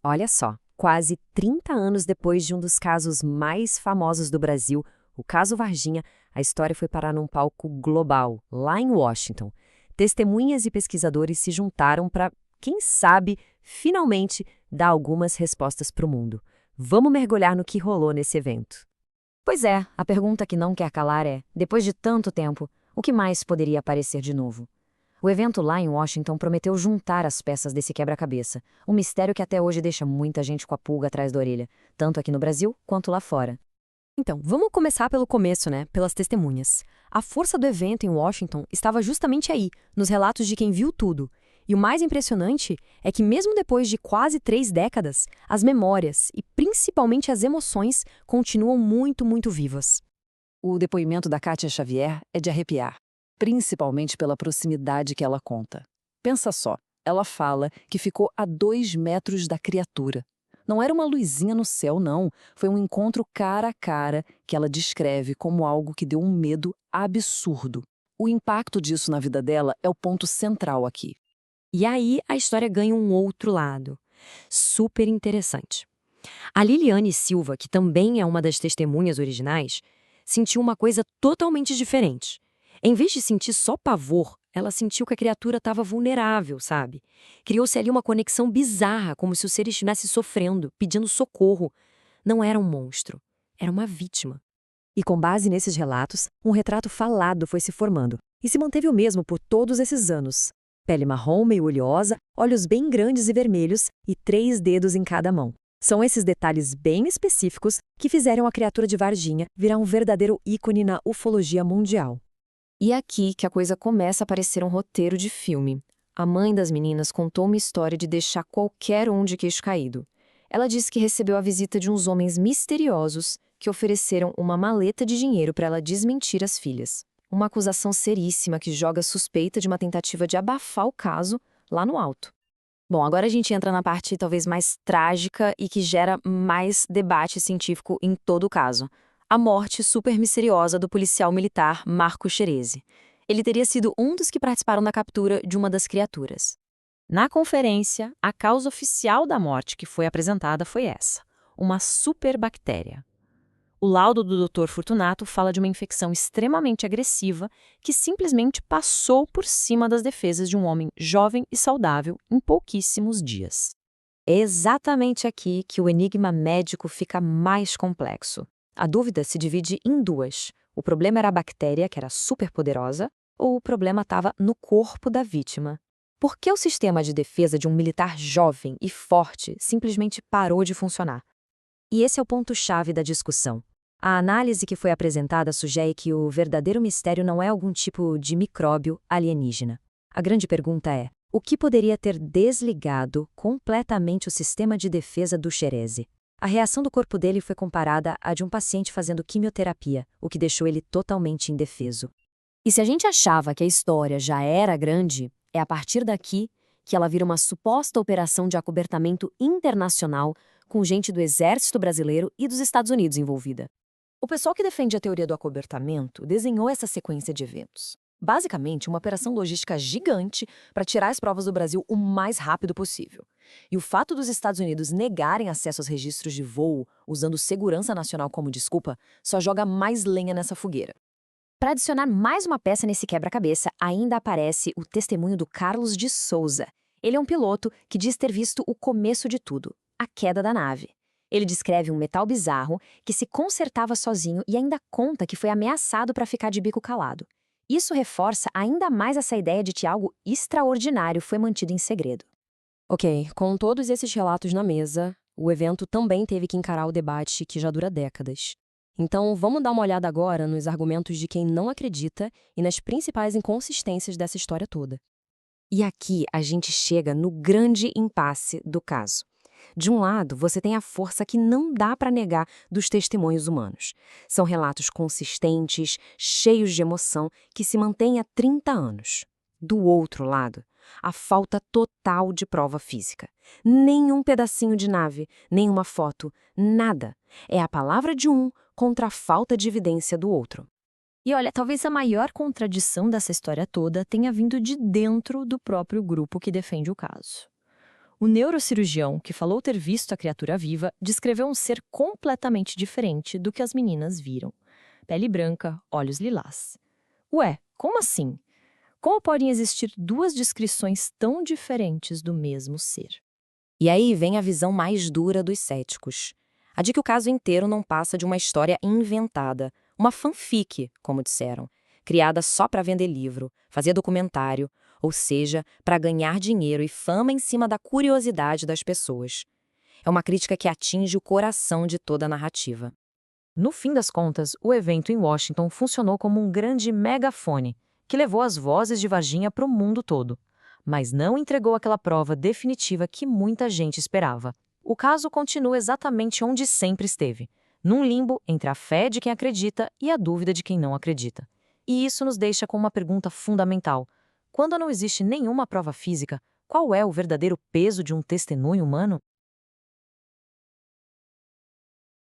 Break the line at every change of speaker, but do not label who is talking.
Olha só, quase 30 anos depois de um dos casos mais famosos do Brasil, o caso Varginha, a história foi parar num palco global, lá em Washington. Testemunhas e pesquisadores se juntaram para, quem sabe, finalmente dar algumas respostas para o mundo. Vamos mergulhar no que rolou nesse evento.
Pois é, a pergunta que não quer calar é, depois de tanto tempo, o que mais poderia aparecer de novo? O evento lá em Washington prometeu juntar as peças desse quebra-cabeça, um mistério que até hoje deixa muita gente com a pulga atrás da orelha, tanto aqui no Brasil quanto lá fora.
Então, vamos começar pelo começo, né? Pelas testemunhas. A força do evento em Washington estava justamente aí, nos relatos de quem viu tudo. E o mais impressionante é que, mesmo depois de quase 3 décadas, as memórias e principalmente as emoções continuam muito vivas.
O depoimento da Kátia Xavier é de arrepiar, principalmente pela proximidade que ela conta. Pensa só, ela fala que ficou a 2 metros da criatura. Não era uma luzinha no céu, não. Foi um encontro cara a cara que ela descreve como algo que deu um medo absurdo. O impacto disso na vida dela é o ponto central aqui.
E aí a história ganha um outro lado. Super interessante. A Liliane Silva, que também é uma das testemunhas originais, sentiu uma coisa totalmente diferente. Em vez de sentir só pavor, ela sentiu que a criatura estava vulnerável, sabe? Criou-se ali uma conexão bizarra, como se o ser estivesse sofrendo, pedindo socorro. Não era um monstro, era uma vítima.
E com base nesses relatos, um retrato falado foi se formando. E se manteve o mesmo por todos esses anos. Pele marrom meio oleosa, olhos bem grandes e vermelhos e 3 dedos em cada mão. São esses detalhes bem específicos que fizeram a criatura de Varginha virar um verdadeiro ícone na ufologia mundial.
E aqui que a coisa começa a parecer um roteiro de filme. A mãe das meninas contou uma história de deixar qualquer um de queixo caído. Ela disse que recebeu a visita de uns homens misteriosos que ofereceram uma maleta de dinheiro para ela desmentir as filhas. Uma acusação seríssima que joga suspeita de uma tentativa de abafar o caso lá no alto. Bom, agora a gente entra na parte talvez mais trágica e que gera mais debate científico em todo o caso. A morte super misteriosa do policial militar Marco Cheresi. Ele teria sido um dos que participaram da captura de uma das criaturas. Na conferência, a causa oficial da morte que foi apresentada foi essa: uma superbactéria. O laudo do Dr. Fortunato fala de uma infecção extremamente agressiva que simplesmente passou por cima das defesas de um homem jovem e saudável em pouquíssimos dias. É exatamente aqui que o enigma médico fica mais complexo. A dúvida se divide em duas. O problema era a bactéria, que era superpoderosa, ou o problema estava no corpo da vítima? Por que o sistema de defesa de um militar jovem e forte simplesmente parou de funcionar? E esse é o ponto-chave da discussão. A análise que foi apresentada sugere que o verdadeiro mistério não é algum tipo de micróbio alienígena. A grande pergunta é: o que poderia ter desligado completamente o sistema de defesa do Cheresi? A reação do corpo dele foi comparada à de um paciente fazendo quimioterapia, o que deixou ele totalmente indefeso. E se a gente achava que a história já era grande, é a partir daqui que ela vira uma suposta operação de acobertamento internacional com gente do Exército Brasileiro e dos Estados Unidos envolvida. O pessoal que defende a teoria do acobertamento desenhou essa sequência de eventos. Basicamente, uma operação logística gigante para tirar as provas do Brasil o mais rápido possível. E o fato dos Estados Unidos negarem acesso aos registros de voo, usando segurança nacional como desculpa, só joga mais lenha nessa fogueira. Para adicionar mais uma peça nesse quebra-cabeça, ainda aparece o testemunho do Carlos de Souza. Ele é um piloto que diz ter visto o começo de tudo, a queda da nave. Ele descreve um metal bizarro que se consertava sozinho e ainda conta que foi ameaçado para ficar de bico calado. Isso reforça ainda mais essa ideia de que algo extraordinário foi mantido em segredo.
Ok, com todos esses relatos na mesa, o evento também teve que encarar o debate que já dura décadas. Então, vamos dar uma olhada agora nos argumentos de quem não acredita e nas principais inconsistências dessa história toda.
E aqui a gente chega no grande impasse do caso. De um lado, você tem a força que não dá para negar dos testemunhos humanos. São relatos consistentes, cheios de emoção, que se mantêm há 30 anos. Do outro lado, a falta total de prova física. Nenhum pedacinho de nave, nenhuma foto, nada. É a palavra de um contra a falta de evidência do outro.
E olha, talvez a maior contradição dessa história toda tenha vindo de dentro do próprio grupo que defende o caso. O neurocirurgião, que falou ter visto a criatura viva, descreveu um ser completamente diferente do que as meninas viram. Pele branca, olhos lilás. Ué, como assim? Como podem existir duas descrições tão diferentes do mesmo ser?
E aí vem a visão mais dura dos céticos. A de que o caso inteiro não passa de uma história inventada, uma fanfic, como disseram, criada só para vender livro, fazer documentário, ou seja, para ganhar dinheiro e fama em cima da curiosidade das pessoas. É uma crítica que atinge o coração de toda a narrativa. No fim das contas, o evento em Washington funcionou como um grande megafone, que levou as vozes de Varginha para o mundo todo, mas não entregou aquela prova definitiva que muita gente esperava. O caso continua exatamente onde sempre esteve, num limbo entre a fé de quem acredita e a dúvida de quem não acredita. E isso nos deixa com uma pergunta fundamental. Quando não existe nenhuma prova física, qual é o verdadeiro peso de um testemunho humano?